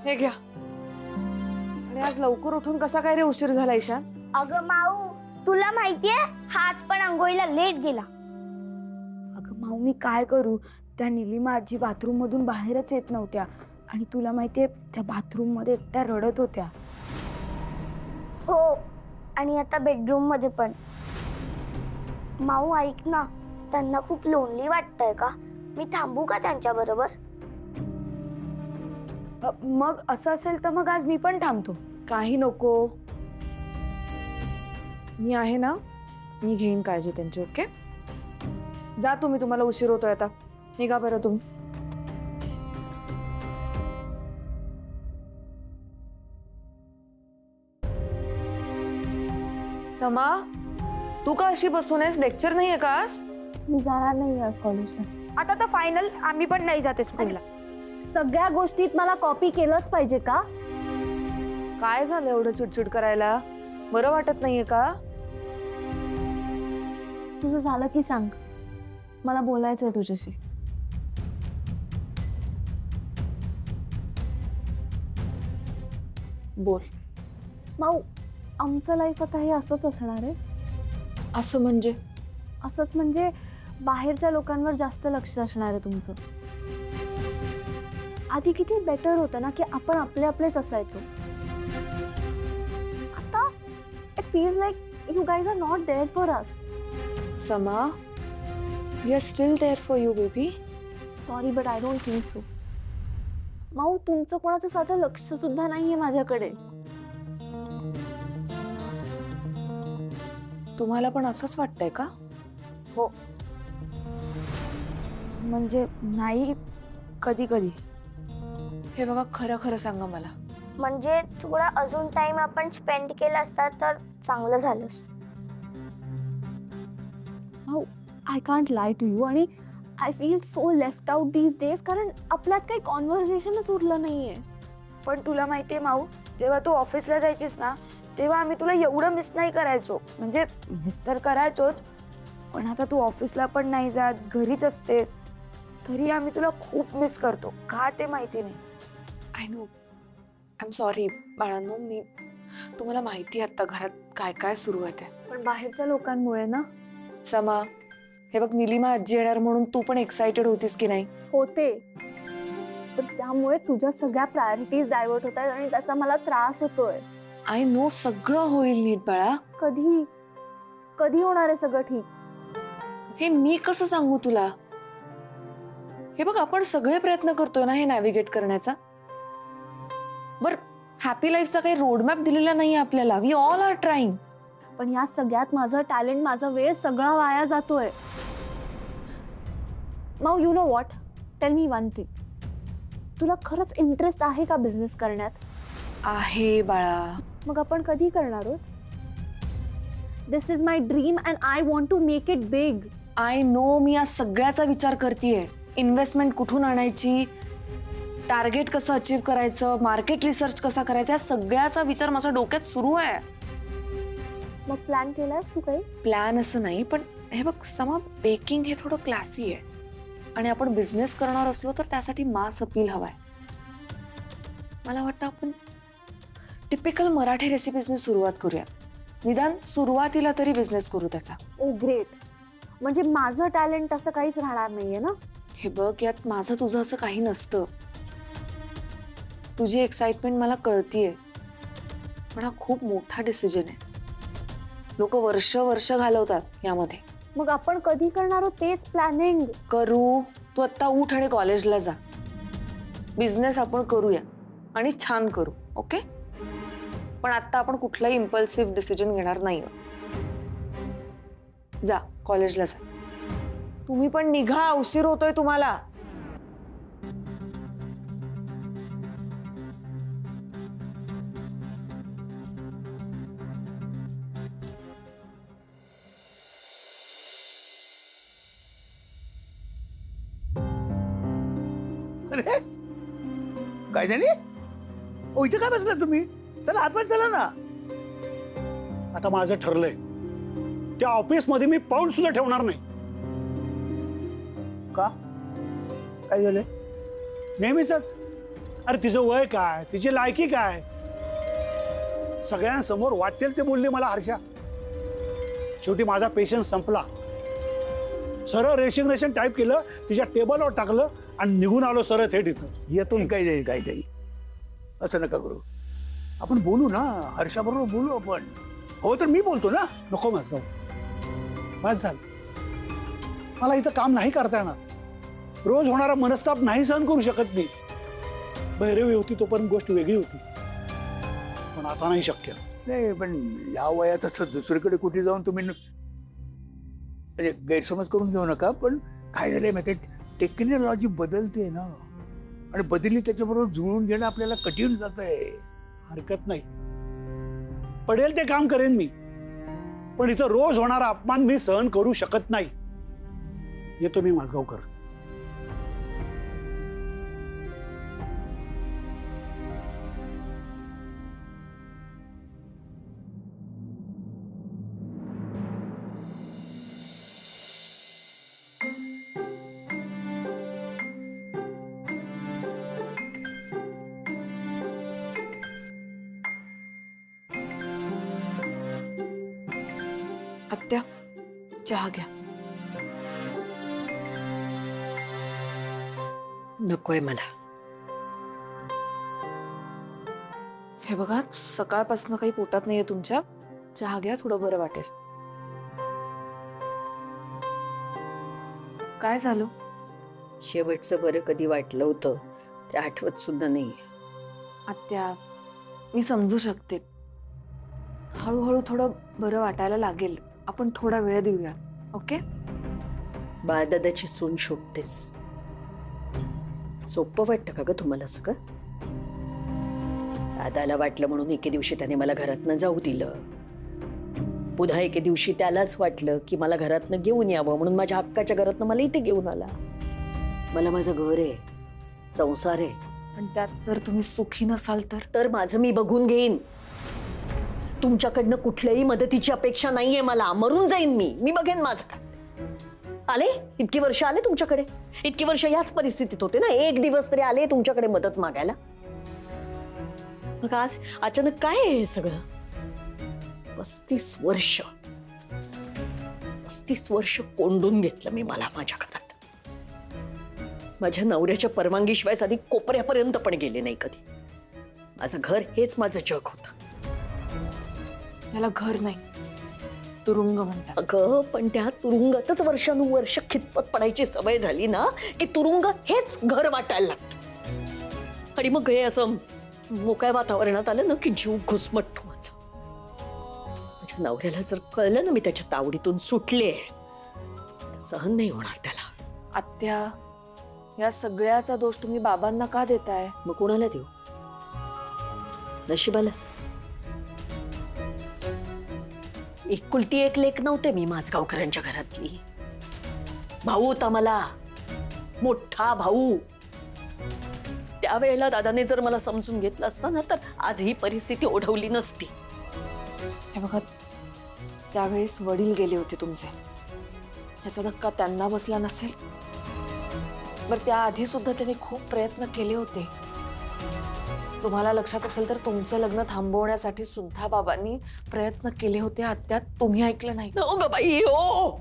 हे घ्या. आणि आज लवकर उठून कसा काय रे उशीर झाला ईशान? अगं माऊ, तुला माहितीये हा आज पण अंघोळीला लेट गेला. अगं माऊ, मी काय करू? त्या निलिमा आजी बाथरूम मधून बाहेरच येत नव्हत्या आणि तुला माहितीये त्या बाथरूम मध्ये त्या रडत होत्या. हो, आणि आता बेडरूम मध्ये पण. माऊ ऐक ना, त्यांना खूप लोनली वाटतंय का? मी थांबू का त्यांच्या बरोबर? मग असं असेल तर मग आज मी पण थांबतो. काही नको, मी आहे ना, मी घेईन काळजी त्यांची. ओके, जा तुम्ही, तुम्हाला उशीर होतोय आता. निघा बरं तुम्ही. समा, तू का अशी बसून आहेस? लेक्चर नाहीये का आज? मी जाणार नाही आज कॉलेजला. आता तर फायनल, आम्ही पण नाही जाते स्कूलला. सगळ्या गोष्टीत मला कॉपी केलंच पाहिजे का? काय झालं एवढं चिडचिड करायला? बरं वाटत नाहीये का? तुझं झालं की सांग, मला बोलायचंय तुझ्याशी. बोल. माऊ, आमचं लाईफ आता हे असंच असणार आहे. असं म्हणजे? असंच म्हणजे बाहेरच्या लोकांवर जास्त लक्ष असणार आहे तुमचं. आधी किती बेटर होतं ना की आपण आपले आपलेच असायचो. आता it feels like you guys are not there for us. Sama, we are still there for you baby. Sorry but I don't think so. Mau, तुमचं कोणाचं साधं लक्ष सुद्धा नाहीये माझ्याकडे. तुम्हाला पण असंच वाटतंय का? हो, म्हणजे नाही, कधी कधी. हे बघा, खरं खरं सांगा मला. म्हणजे थोडा अजून टाइम आपण स्पेंड केला असता तर चांगलं झालं. Mau, I can't lie to you आणि I feel so left out these days, कारण आपल्यात काही कॉन्व्हर्सेशनच उरलं नाहीये. पण तुला माहितीये माऊ, जेव्हा तू ऑफिसला जायचीस ना, तेव्हा आम्ही तुला एवढं मिस नाही करायचो. म्हणजे मिस तर करायचोच, पण आता तू ऑफिसला पण नाही जात, घरीच असतेस, तरी आम्ही तुला खूप मिस करतो. का ते माहिती नाही. I know, I am sorry बाळांनो. मी तुम्हाला माहिती आहे आता घरात काय काय सुरू आहे ते. पण बाहेरच्या लोकांमुळे ना. समा, हे बघ, निलिमा आजी येणार म्हणून तू पण एक्साइटेड होतीस की नाही? होते, पण त्यामुळे तुझ्या सगळ्या प्रायोरिटीज डायव्हर्ट होत आहेत आणि त्याचा मला त्रास होतोय. आय नो, सगळं होईल नीट बाळा. कधी कधी होणार आहे सगळं ठीक? हे मी कसं सांगू तुला? हे बघ, आपण सगळे प्रयत्न करतोय ना हे नॅव्हिगेट करण्याचा. बर, हॅपी लाईफचा काही रोडमॅप दिलेला नाही आपल्याला. We all are trying. पण या सगळ्यात माझं टॅलेंट, माझा वेळ सगळा वाया जातोय. Mau, you know what, tell me one thing. तुला खरंच इंटरेस्ट आहे का बिझनेस करण्यात? आहे बाळा. मग आपण कधी करणार आहोत? This is my dream and I want to make it big. I know, मी आज सगळ्याचा विचार करतेय. इन्व्हेस्टमेंट कुठून आणायची, टार्गेट कसं अचीव करायचं, मार्केट रिसर्च कसा करायचा, या सगळ्याचा विचार माझ्या डोक्यात सुरू आहे. मग प्लॅन केलास तू काही? प्लॅन असं नाही, पण हे बघ समा, बेकिंग हे थोडं क्लासी आहे आणि आपण बिझनेस करणार असलो तर त्यासाठी मास अपील हवाय. मला वाटतं आपण टिपिकल मराठी रेसिपीजने सुरुवात करूया. निदान सुरुवातीला तरी बिझनेस करू त्याचा. ओ ग्रेट. म्हणजे माझं टॅलेंट असं काहीच राहणार नाहीये ना? हे बघ, यात माझं तुझं असं काही नसतं. तुझी एक्साइटमेंट मला कळतीये, पण हा खूप मोठा डिसिजन आहे. लोक वर्ष वर्ष घालवतात यामध्ये. मग आपण कधी करणार आहोत तेच प्लॅनिंग करू. तू आत्ता उठ आणि कॉलेजला जा. बिझनेस आपण करूया आणि छान करू. ओके, पण आता आपण कुठलाही इम्पल्सिव्ह डिसिजन घेणार नाही. जा कॉलेजला जा. तुम्ही पण निघा, उशीर होतोय तुम्हाला. अरे काय झाली? ओ, इथे काय बसला तुम्ही? चला आतमध्ये चला ना. आता माझं ठरलंय, त्या ऑफिस मध्ये मी पाऊल सुद्धा ठेवणार नाही. का? काय झालंय? नेहमीच अरे तिचं वय काय, तिची लायकी काय, सगळ्यांसमोर वाटेल ते बोलली मला हर्षा. शेवटी माझा पेशन्स संपला. सरळ रेशन टाईप केलं, तिच्या टेबलवर टाकलं आणि निघून आलो सरळ थेट इथं. येतो काय जाईल काय जाईल, असं नका करू. आपण बोलू ना, हर्षाबरोबर बोलू आपण. हो तर मी बोलतो ना. नको माझगाव, बस झालं. मला इथं काम नाही करता येणार. रोज होणारा मनस्ताप नाही सहन करू शकत मी. भैरवी होती तोपर्यंत गोष्ट वेगळी होती, पण आता नाही शक्य. नाही पण या वयात असं दुसरीकडे कुठे जाऊन तुम्ही म्हणजे गैरसमज करून घेऊ नका. पण काय झालंय माहिती, टेक्नॉलॉजी बदलते ना, आणि बदलली त्याच्याबरोबर जुळून घेणं आपल्याला कठीण जात आहे. हरकत नाही, पडेल ते काम करेन मी, पण इथं रोज होणारा अपमान मी सहन करू शकत नाही. येतो मी माझगावकर. आत्या, चहा घ्या. नकोय मला. हे बघा, सकाळपासून काही पोटात नाहीये तुमच्या. चहा घ्या, थोडं बरं वाटेल. काय झालं? शेवटचं बरं कधी वाटलं होतं ते आठवत सुद्धा नाहीये. आत्या, मी समजू शकते. हळूहळू थोडं बरं वाटायला लागेल. आपण थोडा वेळ देऊया, ओके? बाळदादाची सून शोधतेस. सोपं वाटतं का ग तुम्हाला सगळं? दादाला वाटलं म्हणून एके दिवशी त्याने मला घरातनं जाऊ दिलं. पुन्हा एके दिवशी त्यालाच वाटलं की मला घरातनं घेऊन यावं म्हणून माझ्या हक्काच्या घरातनं मला इथे घेऊन आला. मला माझं घर आहे, संसार आहे. पण त्यात जर तुम्ही सुखी नसाल तर माझं मी बघून घेईन. तुमच्याकडनं कुठल्याही मदतीची अपेक्षा नाहीये मला. मरून जाईन मी बघेन माझं काय. आले इतकी वर्ष, आले तुमच्याकडे इतकी वर्ष, याच परिस्थितीत होते ना. एक दिवस तरी आले तुमच्याकडे मदत मागायला. मग आज अचानक काय आहे हे सगळं? 35 वर्ष कोंडून घेतलं मी मला माझ्या घरात. माझ्या नवऱ्याच्या परवानगीशिवाय साधी कोपऱ्यापर्यंत पण गेले नाही कधी. माझं घर हेच माझं जग होतं. याला घर नाही, तुरुंग म्हणतात. अगं पण त्या तुरुंगातच वर्षानुवर्ष खितपत पडायची सवय झाली ना, की तुरुंग हेच घर वाटायला लागतं. आणि मग हे असं मोकळ्या वातावरणात आलं ना की जीव घुसमटतो माझा. माझ्या नवऱ्याला जर कळलं ना मी त्याच्या तावडीतून सुटले, तर सहन नाही होणार त्याला. आत्या, या सगळ्याचा दोष तुम्ही बाबांना का देताय? मग कोणाला देऊ? नशिबाला. एकुलती एक लेक नव्हते मी माझगावकरांच्या घरातली. भाऊ होता मला, मोठा भाऊ. त्यावेळेला दादाने जर मला समजून घेतलं असतं ना, तर आज ही परिस्थिती ओढवली नसती. हे बघा, त्यावेळेस वडील गेले होते तुमचे. त्याचा धक्का त्यांना बसला नसेल. बरं, त्याआधी सुद्धा त्यांनी खूप प्रयत्न केले होते. तुम्हाला लक्षात असेल तर तुमचं लग्न थांबवण्यासाठी सुद्धा बाबांनी प्रयत्न केले होते. आत्या, तुम्ही ऐकलं नाही. हो ग बाई, हो.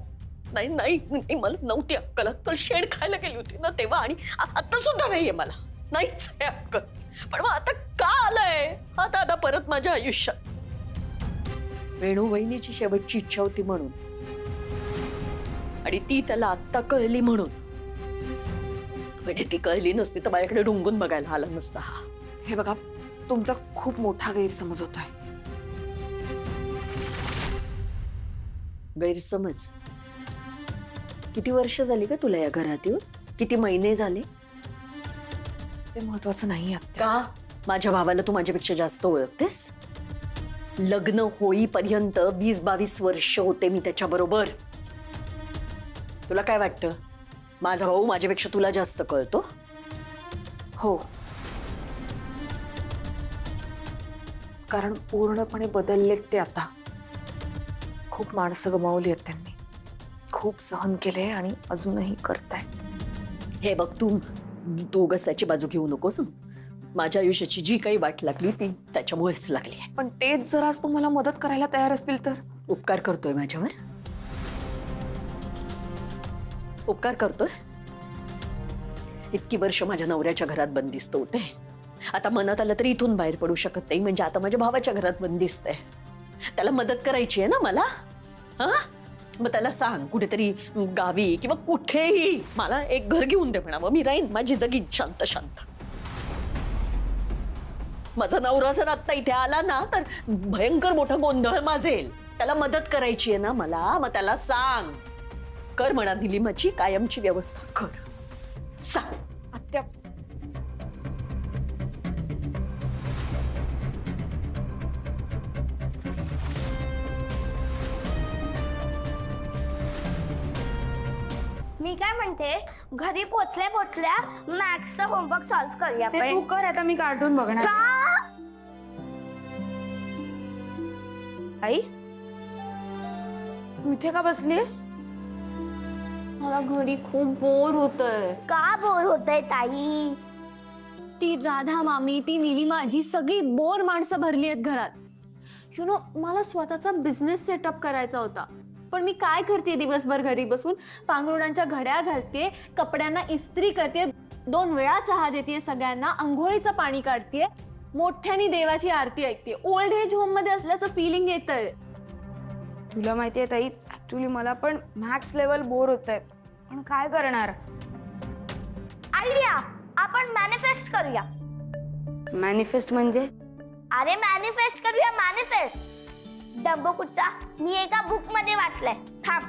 नाही नाही नाही, मला नव्हती अक्कल. अक्कल शेण खायला गेली होती ना तेव्हा, आणि आता सुद्धा नाहीये मला. नाहीच आहे अक्कल. पण मग आता का आलंय हा दादा परत माझ्या आयुष्यात? वेणू वहिनीची शेवटची इच्छा होती म्हणून, आणि ती त्याला आत्ता कळली म्हणून. म्हणजे ती कळली नसती तर माझ्याकडे ढुंगून बघायला आला नसता हा. हे बघा, तुमचा खूप मोठा गैरसमज होतोय. गैरसमज? किती वर्ष झाली का तुला या घरात येऊन? किती महिने झाले? ते महत्वाचं नाही आत्या. का? माझ्या भावाला तू माझ्यापेक्षा जास्त ओळखतेस? लग्न होईपर्यंत 20-22 वर्ष होते मी त्याच्या बरोबर. तुला काय वाटतं, माझा भाऊ माझ्यापेक्षा तुला जास्त कळतो? हो, कारण पूर्णपणे बदललेत ते आता. खूप माणसं गमावली आहेत त्यांनी. खूप सहन केले आणि अजूनही करतायत. हे बघ, तू उगाच त्याची बाजू घेऊ नकोस. माझ्या आयुष्याची जी काही वाट लागली ती त्याच्यामुळेच लागली आहे. पण तेच जर आज तुम्हाला मदत करायला तयार असतील तर? उपकार करतोय माझ्यावर? उपकार करतोय? इतकी वर्ष माझ्या नवऱ्याच्या घरात बंदिस्त होते, आता मनात आलं तरी इथून बाहेर पडू शकत नाही, म्हणजे आता माझ्या भावाच्या घरात बंदिस्त आहे. त्याला मदत करायची आहे ना मला. हा, मग त्याला सांग कुठेतरी गावी किंवा कुठेही मला एक घर घेऊन दे म्हणावं. मी राहीन माझी जगीन शांत शांत. माझा नवरा जर आत्ता इथे आला ना तर भयंकर मोठा गोंधळ माजेल. त्याला मदत करायची आहे ना मला, मग त्याला सांग कर म्हणा, निलिमाची कायमची व्यवस्था कर. सांग. आत्या, मी काय म्हणते, घरी पोचल्या मॅथ्सचा होमवर्क सॉल्व करूया ते तू आपण. कर, आता मी कार्टून बघणार. का? आई, तू इथे का बसलीस? मला घरी खूप बोर होतंय. का बोर होतंय ताई? ती राधा मामी, ती निलिमा आजी, सगळी बोर माणसं भरली आहेत घरात. यु नो, मला स्वतःचा बिझनेस सेटअप करायचा होता, पण मी काय करते दिवसभर घरी बसून? पांघरुणांच्या घड्या घालते, कपड्यांना इस्त्री करते, 2 वेळा चहा देते सगळ्यांना, अंघोळीचं पाणी काढते, मोठ्याने देवाची आरती ऐकते. ओल्ड एज होम मध्ये असल्याचं फिलिंग येतंय. तुला माहितीये ताई, ऍक्च्युली मला पण मॅक्स लेवल बोर होत आहे, पण काय करणार? आयडिया, आपण मॅनिफेस्ट करूया. मॅनिफेस्ट म्हणजे? अरे मॅनिफेस्ट करूया, मॅनिफेस्ट. डंबोकुटचा मी एका बुक मध्ये वाचलाय. थांब,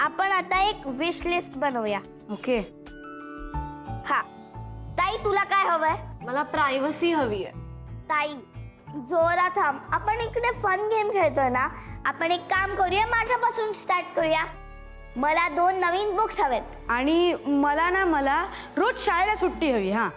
आपण आता एक विश लिस्ट बनवूया. ओके. हा, ताई तुला काय हवंय? मला प्रायव्हसी हवी आहे. ताई जोरात थांब, आपण इकडे फन गेम खेळतोय ना. आपण एक काम करूया, माझ्यापासून स्टार्ट करूया. मला 2 नवीन बुक्स हवेत. आणि मला रोज शाळेला सुट्टी हवी. हा,